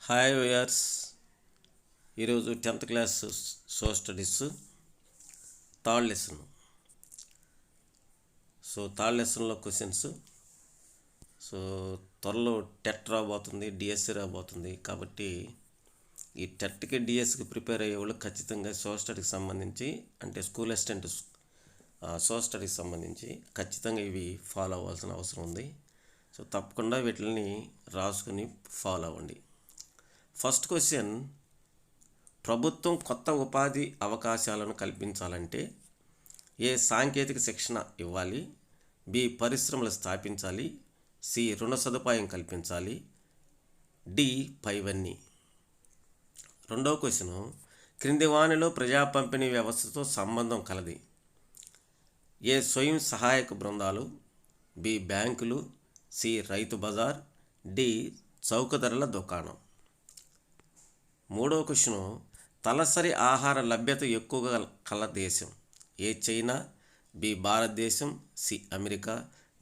Hi viewers, ఈరోజు 10th class social studies third lesson. Third లెసన్లో questions. త్వరలో TET రాబోతుంది, డిఎస్సి రాబోతుంది. కాబట్టి ఈ టెట్కి డిఎస్సికి ప్రిపేర్ అయ్యే వాళ్ళు ఖచ్చితంగా సోషల్ స్టడీకి సంబంధించి, అంటే స్కూల్ అసిస్టెంట్ సోషల్ స్టడీకి సంబంధించి ఖచ్చితంగా ఇవి ఫాలో అవ్వాల్సిన అవసరం ఉంది. తప్పకుండా వీటిని రాసుకుని ఫాలో అవ్వండి. ఫస్ట్ క్వశ్చన్, ప్రభుత్వం కొత్త ఉపాధి అవకాశాలను కల్పించాలంటే ఏ సాంకేతిక శిక్షణ ఇవ్వాలి? బి పరిశ్రమలు స్థాపించాలి, సి రుణ సదుపాయం కల్పించాలి, డి పైవన్నీ. రెండవ క్వశ్చను, క్రింది వానిలో ప్రజా పంపిణీ వ్యవస్థతో సంబంధం కలది? ఏ స్వయం సహాయక బృందాలు, బి బ్యాంకులు, సి రైతు బజార్, డి చౌక ధరల దుకాణం. మూడవ క్వశ్చను, తలసరి ఆహార లభ్యత ఎక్కువగా కల దేశం? ఏ చైనా, బి భారతదేశం, సి అమెరికా,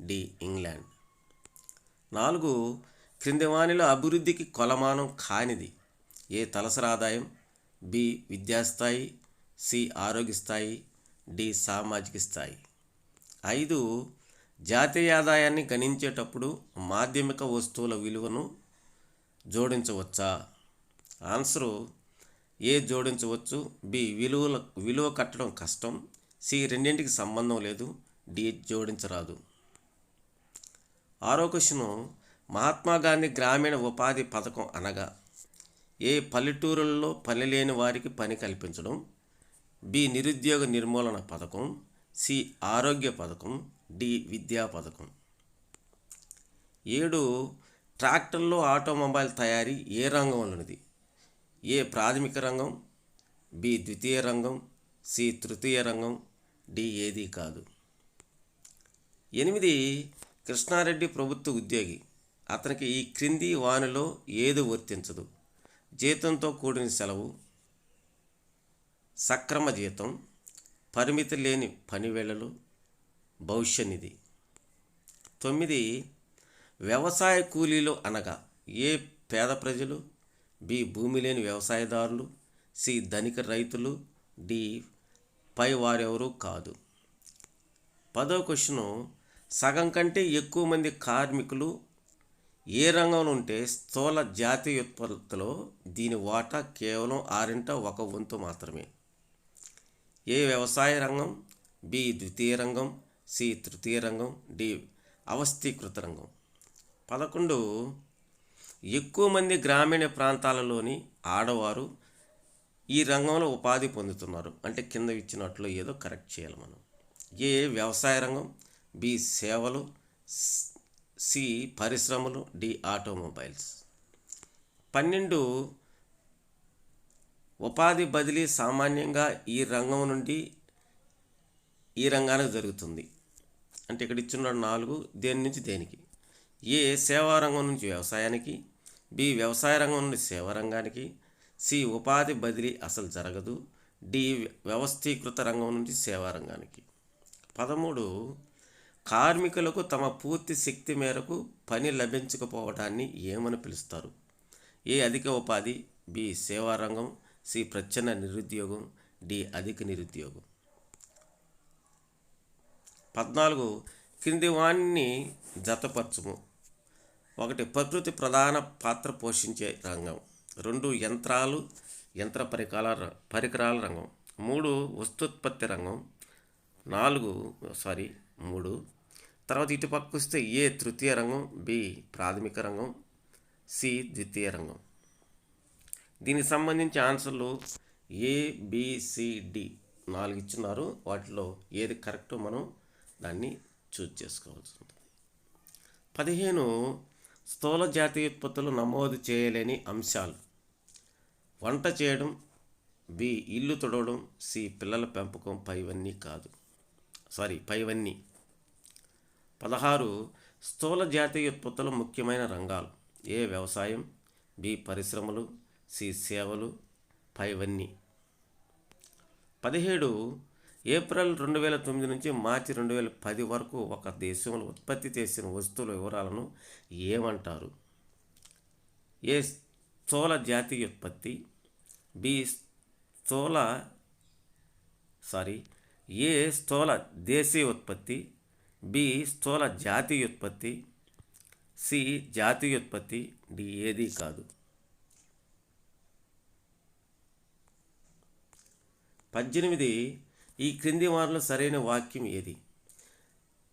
డి ఇంగ్లాండ్. 4, క్రింది వానిలో అభివృద్ధికి కొలమానం కానిది? ఏ తలసరి ఆదాయం, బి విద్యాస్థాయి, సి ఆరోగ్య స్థాయి, డి సామాజిక స్థాయి. 5, జాతీయ ఆదాయాన్ని గణించేటప్పుడు మాధ్యమిక వస్తువుల విలువను జోడించవచ్చా? ఆన్సరు ఏ జోడించవచ్చు, బి విలువ కట్టడం కష్టం, సి రెండింటికి సంబంధం లేదు, డి జోడించరాదు. 6వ క్వశ్చను, మహాత్మా గాంధీ గ్రామీణ ఉపాధి పథకం అనగా? ఏ పల్లెటూరుల్లో పని లేని వారికి పని కల్పించడం, బి నిరుద్యోగ నిర్మూలన పథకం, సి ఆరోగ్య పథకం, డి విద్యా పథకం. 7, ట్రాక్టర్లో ఆటోమొబైల్ తయారీ ఏ రంగంలోనిది? ఏ ప్రాథమిక రంగం, బి ద్వితీయ రంగం, సి తృతీయ రంగం, డి ఏది కాదు. 8, కృష్ణారెడ్డి ప్రభుత్వ ఉద్యోగి. అతనికి ఈ క్రింది వానిలో ఏది వర్తించదు? జీతంతో కూడిన సెలవు, సక్రమ జీతం, పరిమితి లేని పని వేళలు, భవిష్య నిధి. 9, వ్యవసాయ కూలీలు అనగా? ఏ పేద ప్రజలు, బి భూమి లేని వ్యవసాయదారులు, సి ధనిక రైతులు, డి పై వారెవరూ కాదు. 10వ క్వశ్చను, సగం కంటే ఎక్కువ మంది కార్మికులు ఏ రంగంలో ఉంటే స్థూల జాతీయ ఉత్పత్తిలో దీని వాటా కేవలం 1/6 మాత్రమే? ఏ వ్యవసాయ రంగం, బి ద్వితీయ రంగం, సి తృతీయ రంగం, డి అవస్థీకృత రంగం. 11, ఎక్కువ మంది గ్రామీణ ప్రాంతాలలోని ఆడవారు ఈ రంగంలో ఉపాధి పొందుతున్నారు. అంటే కింద ఇచ్చినట్లు ఏదో కరెక్ట్ చేయాలి మనం. ఏ వ్యవసాయ రంగం, బి సేవలు, సి పరిశ్రమలు, డి ఆటోమొబైల్స్. 12, ఉపాధి బదిలీ సామాన్యంగా ఈ రంగం నుండి ఈ రంగానికి జరుగుతుంది. అంటే ఇక్కడ ఇచ్చిన 4 దేని నుంచి దేనికి? ఏ సేవా రంగం నుంచి వ్యవసాయానికి, బి వ్యవసాయ రంగం నుండి సేవా రంగానికి, సి ఉపాధి బదిలీ అసలు జరగదు, డి వ్యవస్థీకృత రంగం నుంచి సేవా రంగానికి. 13, కార్మికులకు తమ పూర్తి శక్తి మేరకు పని లభించకపోవడాన్ని ఏమని పిలుస్తారు? ఏ అధిక ఉపాధి, బి సేవా రంగం, సి ప్రచ్ఛన్న నిరుద్యోగం, డి అధిక నిరుద్యోగం. 14, క్రింది వాణ్ణి జతపరచుము. 1, ప్రకృతి ప్రధాన పాత్ర పోషించే రంగం. 2, యంత్ర పరికరాల రంగం. 3, వస్తోత్పత్తి రంగం. 3 తర్వాత ఇటు పక్కకు వస్తే ఏ తృతీయ రంగం, బి ప్రాథమిక రంగం, సి ద్వితీయ రంగం. దీనికి సంబంధించి ఆన్సర్లు ఏ, బి, సి, డి 4 ఇచ్చున్నారు. వాటిలో ఏది కరెక్టో మనం దాన్ని చూజ్ చేసుకోవాల్సి ఉంటుంది. 15, స్థూల జాతీయ ఉత్పత్తులు నమోదు చేయలేని అంశాలు. వంట చేయడం, బి ఇల్లు తుడవడం, సి పిల్లల పెంపకం, పైవన్నీ. 16, స్థూల జాతీయ ఉత్పత్తుల ముఖ్యమైన రంగాలు. ఏ వ్యవసాయం, బి పరిశ్రమలు, సి సేవలు, పైవన్నీ. 17, ఏప్రిల్ 2009 నుంచి మార్చి 2010 వరకు ఒక దేశంలో ఉత్పత్తి చేసిన వస్తువుల వివరాలను ఏమంటారు? ఏ స్థూల జాతీయోత్పత్తి, బి స్థూల ఏ స్థూల దేశీయోత్పత్తి, బి స్థూల జాతీయోత్పత్తి, సి జాతీయోత్పత్తి, డి ఏది కాదు. 18 ఈ క్రింది వారిలో సరైన వాక్యం ఏది?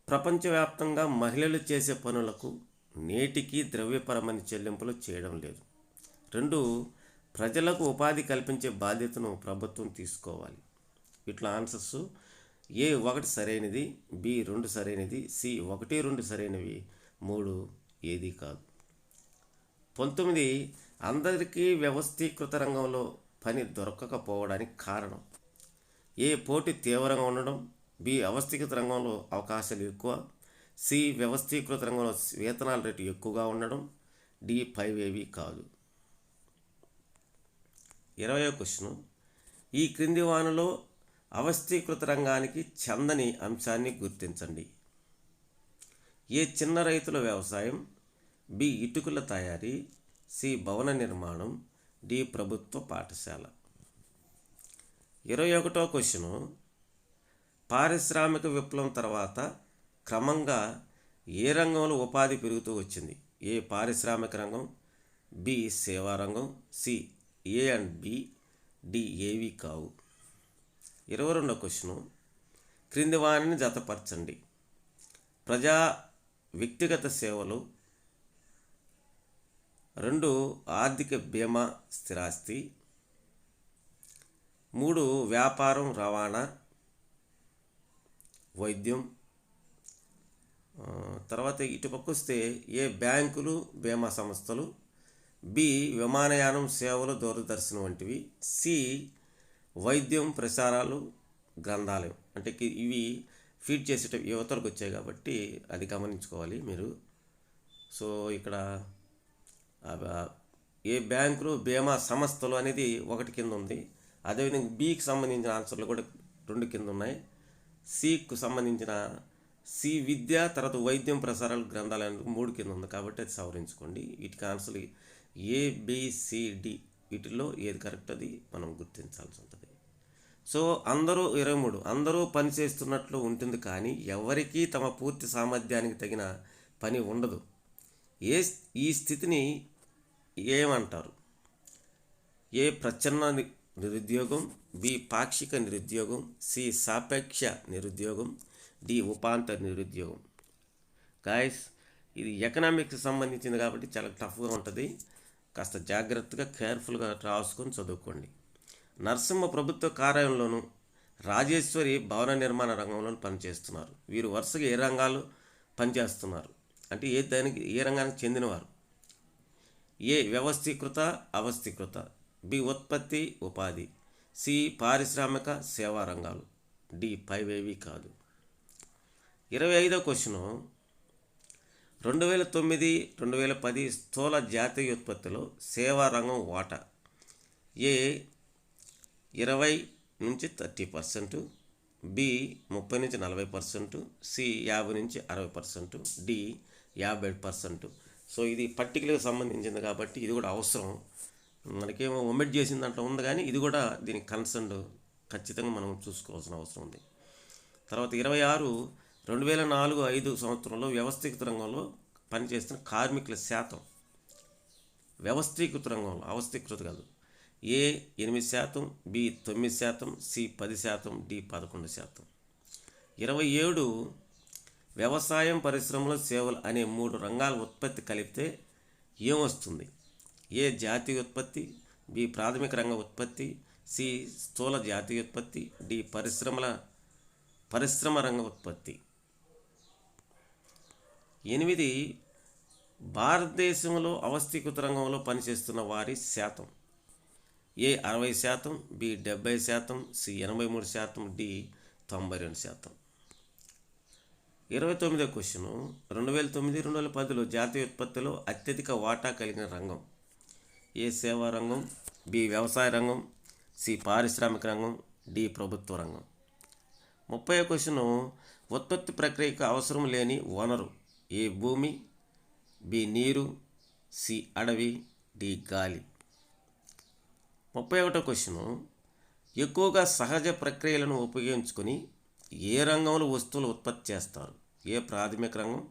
ప్రపంచవ్యాప్తంగా మహిళలు చేసే పనులకు నేటికి ద్రవ్యపరమైన చెల్లింపులు చేయడం లేదు. 2 ప్రజలకు ఉపాధి కల్పించే బాధ్యతను ప్రభుత్వం తీసుకోవాలి. ఇట్లా ఆన్సర్స్ ఏ 1 సరైనది, బి 2 సరైనది, సి 1, 2 సరైనవి, 3 ఏది కాదు. 19 అందరికీ వ్యవస్థీకృత రంగంలో పని దొరకకపోవడానికి కారణం? ఏ పోటీ తీవ్రంగా ఉండడం, బి వ్యవస్థీకృత రంగంలో అవకాశాలు ఎక్కువ, సి వ్యవస్థీకృత రంగంలో వేతనాల రేటు ఎక్కువగా ఉండడం, డి పైవేవి కాదు. 20వ క్వశ్చన్ ఈ క్రింది వానలో అవస్థీకృత రంగానికి చెందని అంశాన్ని గుర్తించండి. ఏ చిన్న రైతుల వ్యవసాయం, బి ఇటుకల తయారీ, సి భవన నిర్మాణం, డి ప్రభుత్వ పాఠశాల. 21వ క్వశ్చను పారిశ్రామిక విప్లవం తర్వాత క్రమంగా ఏ రంగంలో ఉపాధి పెరుగుతూ వచ్చింది? ఏ పారిశ్రామిక రంగం, బి సేవా రంగం, C A and B, D ఏవి కావు. 22వ క్వశ్చను క్రింది వారిని జతపరచండి. ప్రజా వ్యక్తిగత సేవలు, 2 ఆర్థిక బీమా స్థిరాస్తి, 3 వ్యాపారం రవాణా వైద్యం. తర్వాత ఇటుపక్క వస్తే ఏ బ్యాంకులు బీమా సంస్థలు, బి విమానయానం సేవలు దూరదర్శనం వంటివి, సి వైద్యం ప్రసారాలు గ్రంథాలయం. అంటే ఇవి ఫీడ్ చేసేట యువతలకు వచ్చాయి కాబట్టి అది గమనించుకోవాలి మీరు. సో ఇక్కడ ఏ బ్యాంకులు బీమా సంస్థలు అనేది 1 కింద ఉంది. అదేవిధంగా బికి సంబంధించిన ఆన్సర్లు కూడా 2 కింద ఉన్నాయి. సికు సంబంధించిన సి విద్య, తర్వాత వైద్యం ప్రసారాలు గ్రంథాలయానికి 3 కింద ఉంది కాబట్టి అది సవరించుకోండి. వీటికి ఆన్సర్లు ఏబిసిడి వీటిల్లో ఏది కరెక్ట్ అది మనం గుర్తించాల్సి ఉంటుంది. సో అందరూ 23 అందరూ పని చేస్తున్నట్లు ఉంటుంది కానీ ఎవరికీ తమ పూర్తి సామర్థ్యానికి తగిన పని ఉండదు. ఈ స్థితిని ఏమంటారు? ఏ ప్రచ్ఛన్న నిరుద్యోగం, బి పాక్షిక నిరుద్యోగం, సి సాపేక్ష నిరుద్యోగం, డి ఉపాంత నిరుద్యోగం. గాయస్ ఇది ఎకనామిక్స్ సంబంధించింది కాబట్టి చాలా టఫ్గా ఉంటుంది. కాస్త జాగ్రత్తగా కేర్ఫుల్గా రాసుకొని చదువుకోండి. నరసింహ ప్రభుత్వ కార్యాలయంలోను, రాజేశ్వరి భవన నిర్మాణ రంగంలో పనిచేస్తున్నారు. వీరు వరుసగా ఏ రంగాలు పనిచేస్తున్నారు అంటే ఏ రంగానికి చెందినవారు? ఏ వ్యవస్థీకృత అవస్థీకృత, బి ఉత్పత్తి ఉపాధి, సి పారిశ్రామిక సేవా రంగాలు, డి పైవేవి కాదు. 25వ క్వశ్చను 2009-2010 స్థూల జాతీయోత్పత్తిలో సేవా రంగం వాటా ఏ 20-30%, బి 30-40%, సి 50-60%, డి 50%. సో ఇది పర్టికులర్గా సంబంధించింది కాబట్టి ఇది కూడా అవసరం. మనకేమో ఒమిట్ చేసిన దాంట్లో ఉంది కానీ ఇది కూడా దీనికి కన్సర్న్ ఖచ్చితంగా మనం చూసుకోవాల్సిన అవసరం ఉంది. తర్వాత 26 2004-05 సంవత్సరంలో వ్యవస్థీకృత రంగంలో పనిచేస్తున్న కార్మికుల శాతం, వ్యవస్థీకృత రంగంలో అవస్థీకృత కాదు, ఏ 8%, బి 9%, సి 10%, డి 11%. 27 వ్యవసాయం పరిశ్రమలు సేవలు అనే 3 రంగాల ఉత్పత్తి కలిపితే ఏమొస్తుంది? ఏ జాతీయోత్పత్తి, బి ప్రాథమిక రంగ ఉత్పత్తి, సి స్థూల జాతీయోత్పత్తి, డి పరిశ్రమ రంగ ఉత్పత్తి. 8 భారతదేశంలో అవస్థీకృత రంగంలో పనిచేస్తున్న వారి శాతం, ఏ 60%, బి 70%, సి 83%, డి 92%. 29వ క్వశ్చను 2009-2010లో జాతీయోత్పత్తిలో అత్యధిక వాటా కలిగిన రంగం, ఏ సేవా రంగం, బి వ్యవసాయ రంగం, సి పారిశ్రామిక రంగం, డి ప్రభుత్వ రంగం. 30వ క్వశ్చన్, ఉత్పత్తి ప్రక్రియకు అవసరం లేని వనరు ఏ భూమి, బి నీరు, సి అడవి, డి గాలి. 31వ క్వశ్చన్, ఎక్కువగా సహజ ప్రక్రియలను ఉపయోగించుకొని ఏ రంగంలో వస్తువులు ఉత్పత్తి చేస్తారు? ఏ ప్రాథమిక రంగం,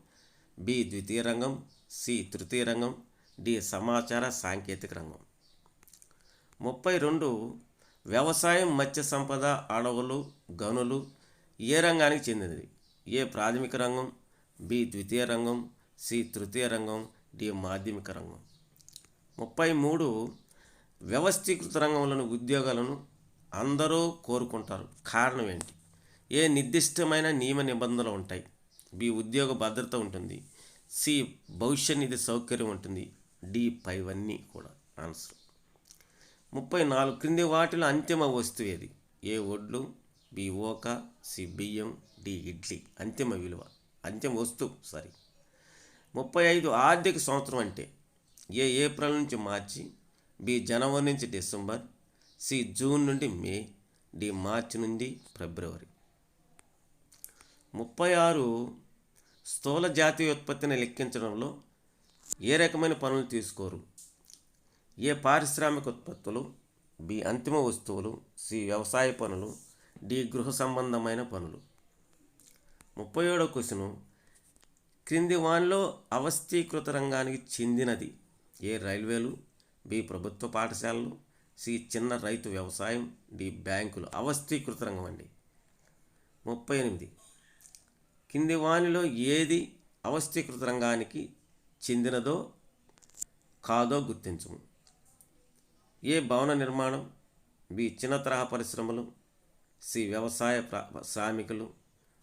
బి ద్వితీయ రంగం, సి తృతీయ రంగం, డి సమాచార సాంకేతిక రంగం. 32, వ్యవసాయం, మత్స్య సంపద, అడవులు, గనులు ఏ రంగానికి చెందినది? ఏ ప్రాథమిక రంగం, బి ద్వితీయ రంగం, సి తృతీయ రంగం, డి మాధ్యమిక రంగం. 33, వ్యవస్థీకృత రంగంలోని ఉద్యోగాలను అందరూ కోరుకుంటారు, కారణం ఏంటి? ఏ నిర్దిష్టమైన నియమ నిబంధనలు ఉంటాయి, బి ఉద్యోగ భద్రత ఉంటుంది, సి భవిష్య నిధి సౌకర్యం ఉంటుంది, డి పైవన్నీ కూడా ఆన్సర్. 34, క్రింది వాటిలో అంతిమ వస్తువు ఏది? ఏ వడ్లు, బి ఓక, సి బియ్యం, డి ఇడ్లీ. అంతిమ విలువ, అంతిమ వస్తువు 35, ఆర్థిక సంవత్సరం అంటే ఏ ఏప్రిల్ నుంచి మార్చి, బి జనవరి నుంచి డిసెంబర్, సి జూన్ నుండి మే, డి మార్చి నుండి ఫిబ్రవరి. 36, స్థూల జాతీయోత్పత్తిని లెక్కించడంలో ఏ రకమైన పనులు తీసుకోరు? ఏ పారిశ్రామిక ఉత్పత్తులు, బి అంతిమ వస్తువులు, సి వ్యవసాయ పనులు, డి గృహ సంబంధమైన పనులు. 37వ క్వశ్చన్, క్రింది వానిలో అవస్థీకృత రంగానికి చెందినది? ఏ రైల్వేలు, బి ప్రభుత్వ పాఠశాలలు, సి చిన్న రైతు వ్యవసాయం, డి బ్యాంకులు. అవస్థీకృత రంగం అండి. 38, కింది వానిలో ఏది అవస్థీకృత రంగానికి చెందినదో కాదో గుర్తించము? ఏ భవన నిర్మాణం, బి చిన్న తరహా పరిశ్రమలు, సి వ్యవసాయ శ్రామికులు,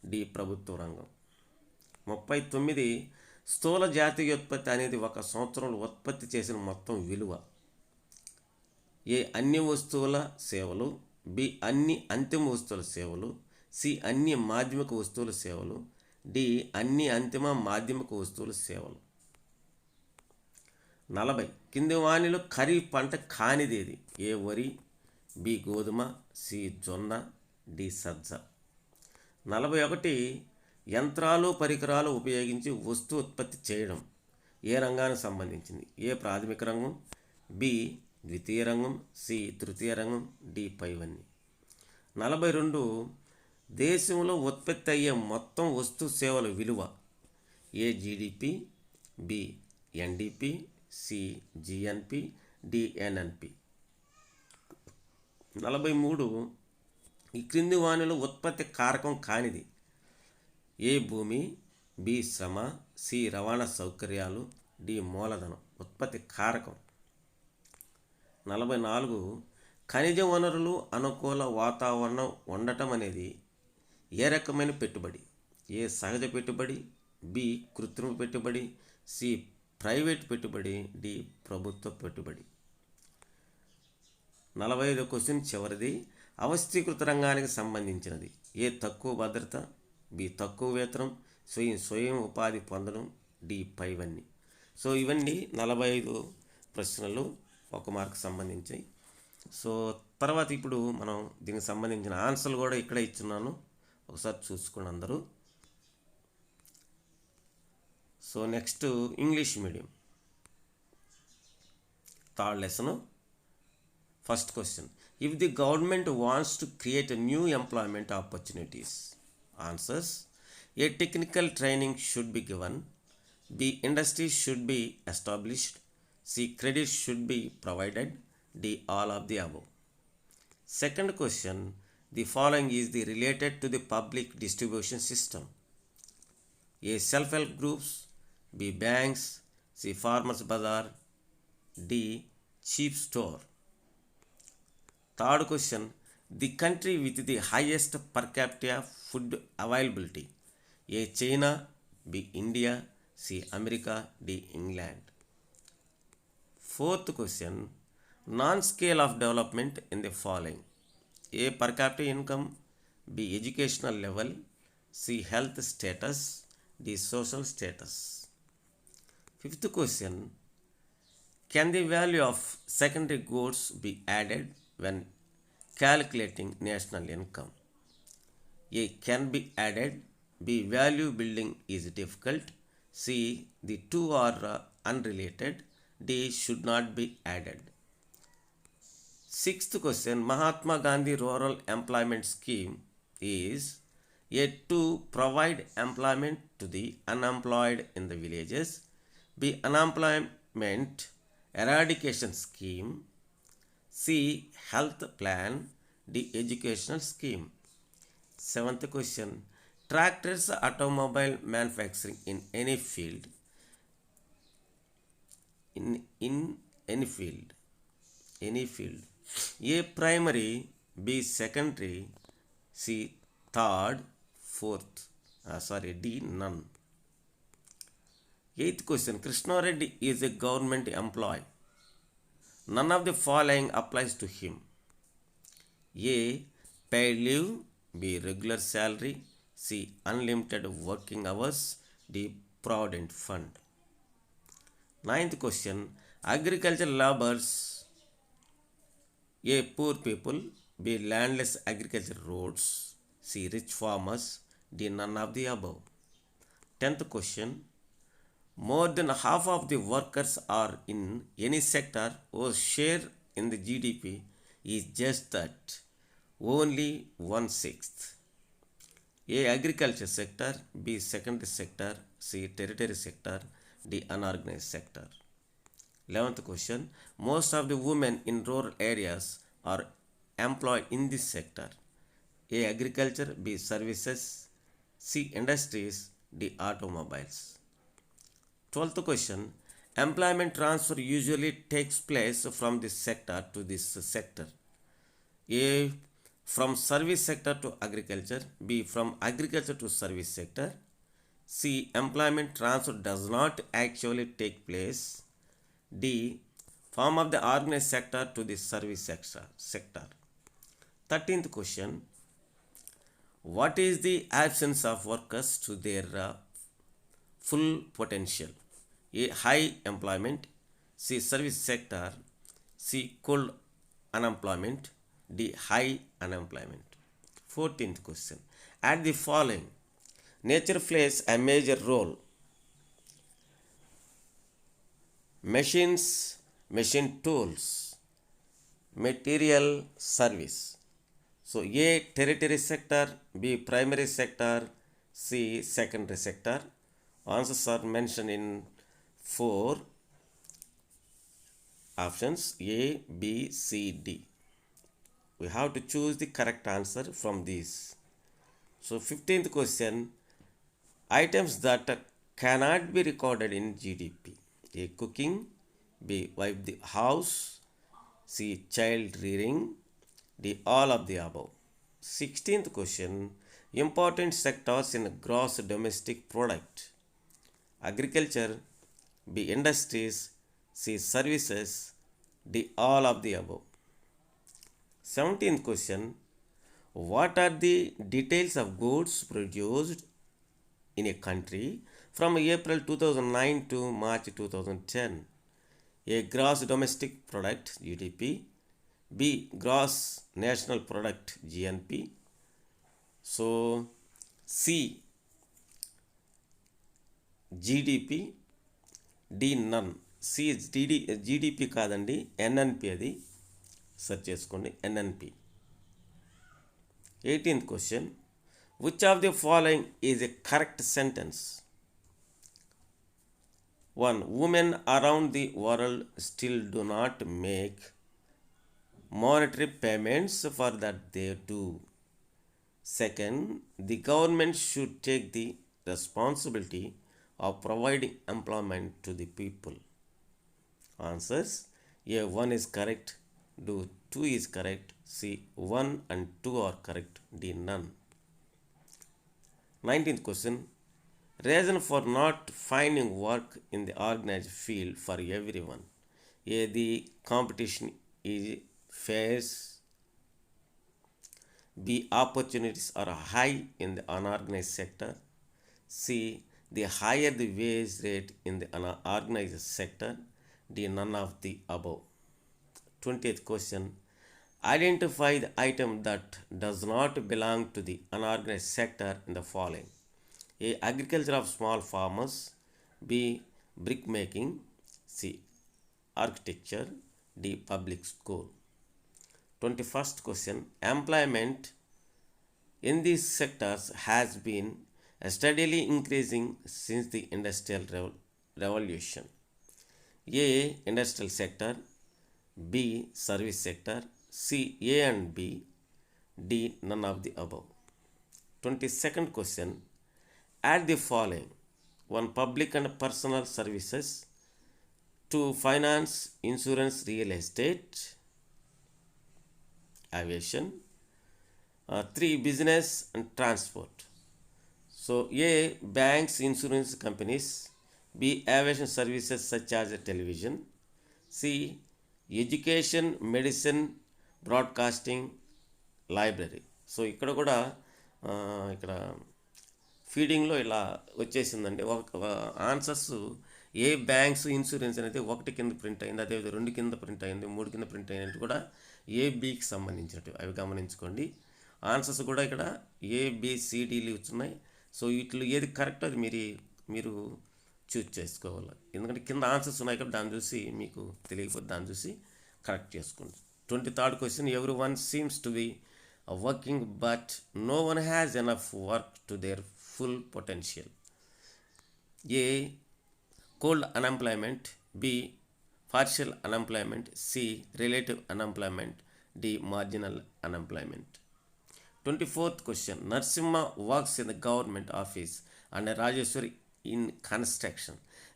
డి ప్రభుత్వ రంగం. 39, స్థూల జాతీయోత్పత్తి అనేది ఒక సంవత్సరంలో ఉత్పత్తి చేసిన మొత్తం విలువ. ఏ అన్ని వస్తువుల సేవలు, బి అన్ని అంతిమ వస్తువుల సేవలు, సి అన్ని మాధ్యమిక వస్తువుల సేవలు, డి అన్ని అంతిమ మాధ్యమిక వస్తువుల సేవలు. 40, కింది వానిలో ఖరీఫ్ పంట కానిదేది? ఏ వరి, బి గోధుమ, సి జొన్న, డి సజ్జ. 41, యంత్రాలు పరికరాలు ఉపయోగించి వస్తువు ఉత్పత్తి చేయడం ఏ రంగానికి సంబంధించింది? ఏ ప్రాథమిక రంగం, బి ద్వితీయ రంగం, సి తృతీయ రంగం, డి పైవన్నీ. 42, దేశంలో ఉత్పత్తి అయ్యే మొత్తం వస్తు సేవల విలువ. A GDP, B NDP, C GNP, D NNP. 43, ఈ క్రింది వానిలో ఉత్పత్తి కారకం కానిది? ఏ భూమి, బి శ్రమ, సి రవాణా సౌకర్యాలు, డి మూలధనం. ఉత్పత్తి కారకం. 44, ఖనిజ వనరులు, అనుకూల వాతావరణం ఉండటం అనేది ఏ రకమైన పెట్టుబడి? ఏ సహజ పెట్టుబడి, బి కృత్రిమ పెట్టుబడి, సి ప్రైవేట్ పెట్టుబడి, డి ప్రభుత్వ పెట్టుబడి. 45 క్వశ్చన్ చివరిది, అవస్థీకృత రంగానికి సంబంధించినది. ఏ తక్కువ భద్రత, బి తక్కువ వేతనం, స్వయం ఉపాధి పొందడం, డి పైవన్నీ. సో ఇవన్నీ 45 ప్రశ్నలు 1 మార్కు సంబంధించాయి. సో తర్వాత ఇప్పుడు మనం దీనికి సంబంధించిన ఆన్సర్లు కూడా ఇక్కడే ఇచ్చున్నాను, ఒకసారి చూసుకోండి అందరూ. So next English medium third lesson. First question, if the government wants to create new employment opportunities. Answers: A technical training should be given, B industries should be established, C credit should be provided, D all of the above. Second question, the following is the related to the public distribution system. A self-help groups, B banks, C farmers bazaar, D cheap store. Third question, the country with the highest per capita food availability. A China, B India, C America, D England. Fourth question, non-scale of development in the following. A per capita income, B educational level, C health status, D social status. Fifth question, can the value of secondary goods be added when calculating national income? A. Can be added. B. Value building is difficult. C. The two are unrelated. D. Should not be added. Sixth question, Mahatma Gandhi Rural Employment Scheme is A. To provide employment to the unemployed in the villages. B. Unemployment Eradication Scheme. C. Health Plan. D. Educational Scheme. Seventh question, tractors automobile manufacturing in any field. In any field. Any field. A. Primary. B. Secondary. C. Third. Fourth. D. None. Eighth question, Krishna Reddy is a government employee. None of the following applies to him. A. Paid leave. B. Regular salary. C. Unlimited working hours. D. Provident fund. Ninth question, agricultural laborers. A. Poor people. B. Landless agriculture roads. C. Rich farmers. D. None of the above. 10th question, more than half of the workers are in any sector whose share in the GDP is just that, only 1/6. A. Agriculture sector. B. Secondary sector. C. Tertiary sector. D. Unorganized sector. 11th question, most of the women in rural areas are employed in this sector. A. Agriculture. B. Services. C. Industries. D. Automobiles. 12th question, employment transfer usually takes place from this sector to this sector. A. From service sector to agriculture. B. From agriculture to service sector. C. Employment transfer does not actually take place. D. Form of the organized sector to the service sector. 13th question, what is the absence of workers to their full potential? A. High employment. C. Service sector. C. Cold unemployment. D. High unemployment. 14th question, at the following, nature plays a major role. Machines, machine tools, material, service. So A. Tertiary sector. B. Primary sector. C. Secondary sector. Answers are mentioned in 4 options A, B, C, D. We have to choose the correct answer from these. So 15th question, items that cannot be recorded in GDP. A. Cooking. B. Wipe the house. C. Child rearing. D. All of the above. 16th question, important sectors in gross domestic product. Agriculture. B. Industries. C. Services. D. All of the above. 17th question, what are the details of goods produced in a country from April 2009 to March 2010? A. Gross domestic product GDP. B. Gross national product GNP. So C. GDP. D. None. C is GDP కాదండి, NNP అది search చేసుకోండి, NNP. 18th question, which of the following is a correct sentence? 1. Women around the world still do not make monetary payments for that they do. Second, the government should take the responsibility of providing employment to the people. Answers, A. 1 is correct. D. 2 is correct. C. 1 and 2 are correct. D. None. 19th question, reason for not finding work in the organized field for everyone. A. The competition is fierce. B. Opportunities are high in the unorganized sector. C. The higher the wage rate in the unorganized sector. D. None of the above. 20th question, Identify the item that does not belong to the unorganized sector in the following: A. Agriculture of small farmers. B. Brick making. C. Architecture. D. Public school. 21st question. Employment in these sectors has been steadily increasing since the Industrial Revolution. A. Industrial sector. B. Service sector. C. A and B. D. None of the above. 22nd question. Add the following: 1. Public and personal services. 2. Finance, insurance, real estate, aviation. 3. Business and transport. So A. Banks, insurance companies. B. Aviation services such as television. C. Education, medicine, broadcasting, library. So ఇక్కడ కూడా ఇక్కడ ఫీడింగ్లో ఇలా వచ్చేసిందండి. ఒక answers ఏ banks insurance అనేది 1 కింద print అయింది, అదే 2 కింద ప్రింట్ అయింది, 3 కింద ప్రింట్ అయినట్టు కూడా ఏబికి సంబంధించినట్టు అవి గమనించుకోండి. ఆన్సర్స్ కూడా ఇక్కడ ఏబిసిడీలు వచ్చినాయి. సో వీటిలో ఏది కరెక్ట్ అది మీరు చూజ్ చేసుకోవాలి. ఎందుకంటే కింద ఆన్సర్స్ ఉన్నాయి కాబట్టి దాన్ని చూసి మీకు తెలియకపోతే దాన్ని చూసి కరెక్ట్ చేసుకోండి. 23rd question. Everyone seems to be working but no one has enough work to their full potential. A. Cold unemployment. B. Partial unemployment. C. Relative unemployment. D. Marginal unemployment. 24th question. Narasimha works in the government office and Rajeshwari in construction.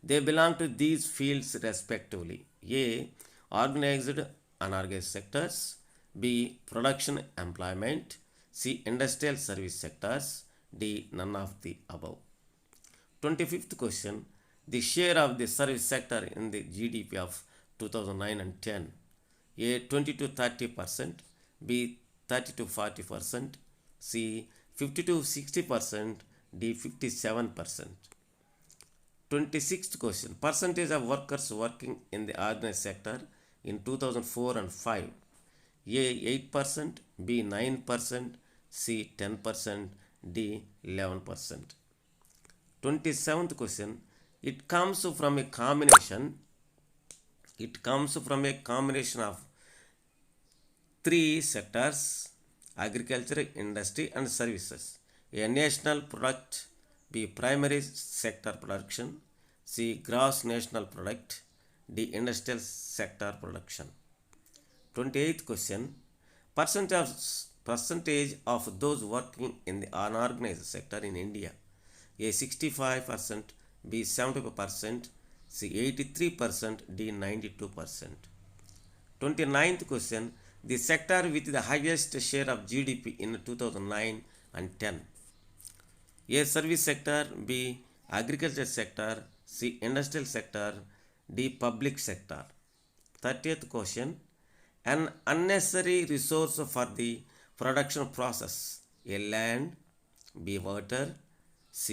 They belong to these fields respectively. A. Organized unorganized sectors. B. Production employment. C. Industrial service sectors. D. None of the above. 25th question. The share of the service sector in the GDP of 2009 and 10. A. 20 to 30%. B. 30 to 40%. C. 50 to 60%. D. 57%. 26th question. Percentage of workers working in the organized sector in 2004 and 5. A. 8%. B. 9%. C. 10%. D. 11%. 27th question. It comes from a combination of 3 sectors: agriculture, industry and services. A. National product. B. Primary sector production. C. Gross national product. D. Industrial sector production. 28th question. Percentage of those working in the unorganized sector in India. A. 65%. B. 75%. C. 83%. D. 92%. 29th question. The sector with the highest share of GDP in 2009 and 10. A. Service sector. B. Agriculture sector. C. Industrial sector. D. Public sector. 30th question. An unnecessary resource for the production process. A. Land. B. Water. C.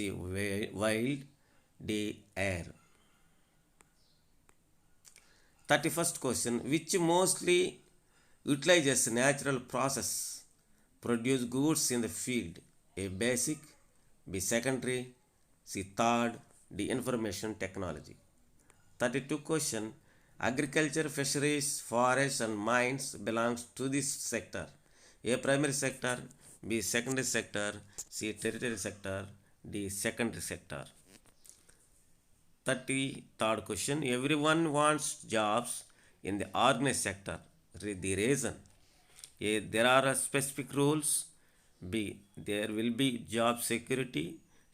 Wild. D. Air. 31st question. Which mostly utilizes natural process produce goods in the field? A. Basic. B. Secondary. C. Third. D. Information technology. 32 question. Agriculture, fisheries, forests and mines belongs to this sector. A. Primary sector. B. Secondary sector. C. Tertiary sector. D. Secondary sector. 33rd question. Everyone wants jobs in the organized sector. The reason: A. There are specific rules. B. There will be job security.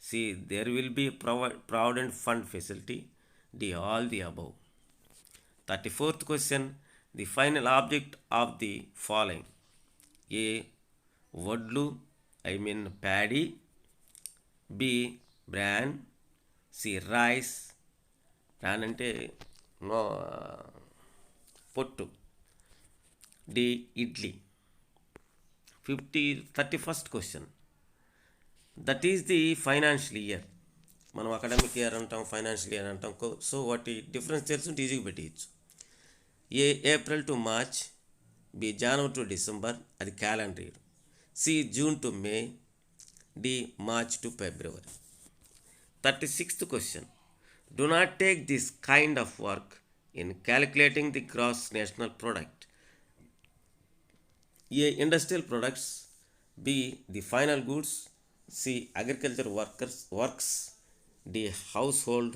C. There will be provident fund facility. D. All the above. 34th question. The final object of the following: A. Wadlu, paddy. B. Bran. C. Rice. Bran ante no pottu. D. Idli. 31st question. That is the financial year. మనం academic year అంటాం, financial year అంటాం. So వాటి difference తెలుసుంటే ఈజీగా పెట్టేయచ్చు. A. April to March. B January to December, అది calendar year. C June to May, D March to February. 36th question. Do not take this kind of work in calculating the gross national product. A. Industrial products, B. The final goods, C. Agriculture works, D. Household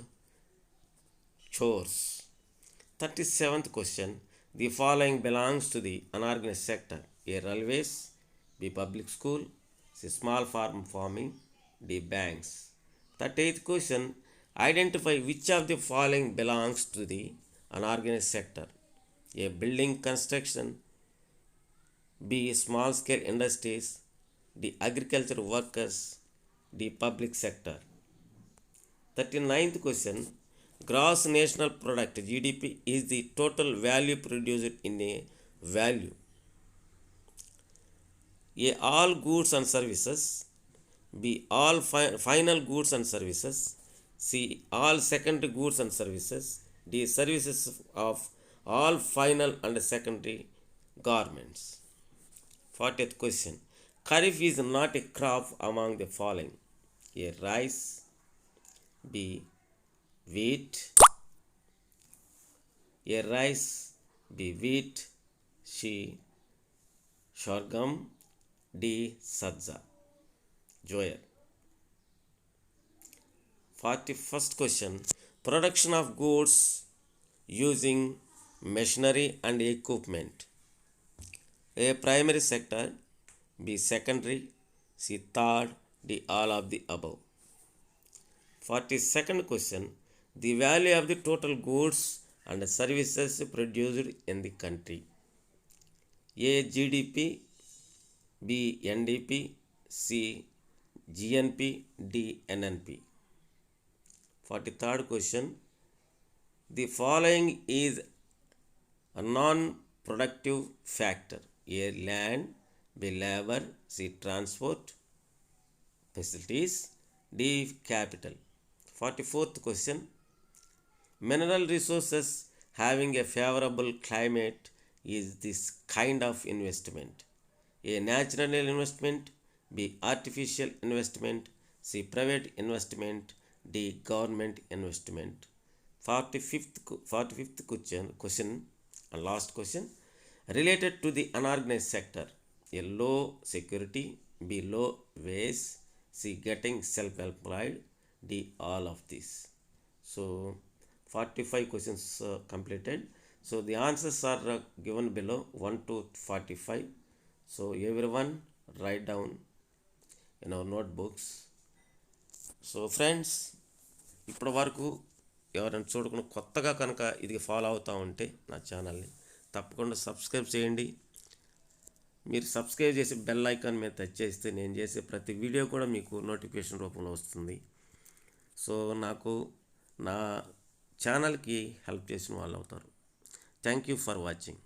chores. 37th question. The following belongs to the unorganized sector. A. Railways, B. Public school, C. Small farming, D. Banks. 38th question. Identify which of the following belongs to the unorganized sector. A. Building construction, B. Small scale industries, D. Agriculture workers, D. Public sector. 39th question. Gross national product GDP is the total value produced in a value. A. All goods and services, B. All final goods and services, C. All secondary goods and services, D. Services of all final and secondary garments. 40th question. Kharif is not a crop among the following. A. Rice, B. Wheat, A. Rice, B. Wheat, C. Sorghum, D. Sadza. Joyer. 41st question. Production of goods using machinery and equipment. A. Primary sector, B. Secondary, C. Third, D. All of the above. 42nd question. The value of the total goods and services produced in the country. A. GDP, B. NDP, C. GNP, D. NNP. 43rd question. The following is a non-productive factor. A. Land, B. Labor, C. Transport facilities, D. Capital. 44th question. Mineral resources having a favorable climate is this kind of investment. A. Natural investment, B. Artificial investment, C. Private investment, D. Government investment. 45th question and last question. Related to the unorganized sector. A. Low security, B. Low wage, C. Getting self-employed, D. All of this. So 45 questions completed. So the answers are given below 1 to 45. So everyone write down in our notebooks. So friends, ఇప్పటి వరకు ఎవరైనా చూడకుండా కొత్తగా కనుక ఇది follow అవుతూ ఉంటే నా ఛానల్ని తప్పకుండా సబ్స్క్రైబ్ చేయండి. మీరు సబ్స్క్రైబ్ చేసి బెల్ ఐకాన్ మీద టచ్ చేస్తే నేను చేసే ప్రతి వీడియో కూడా మీకు నోటిఫికేషన్ రూపంలో వస్తుంది. సో నాకు నా ఛానల్కి హెల్ప్ చేసిన వాళ్ళు అవుతారు. Thank you for watching.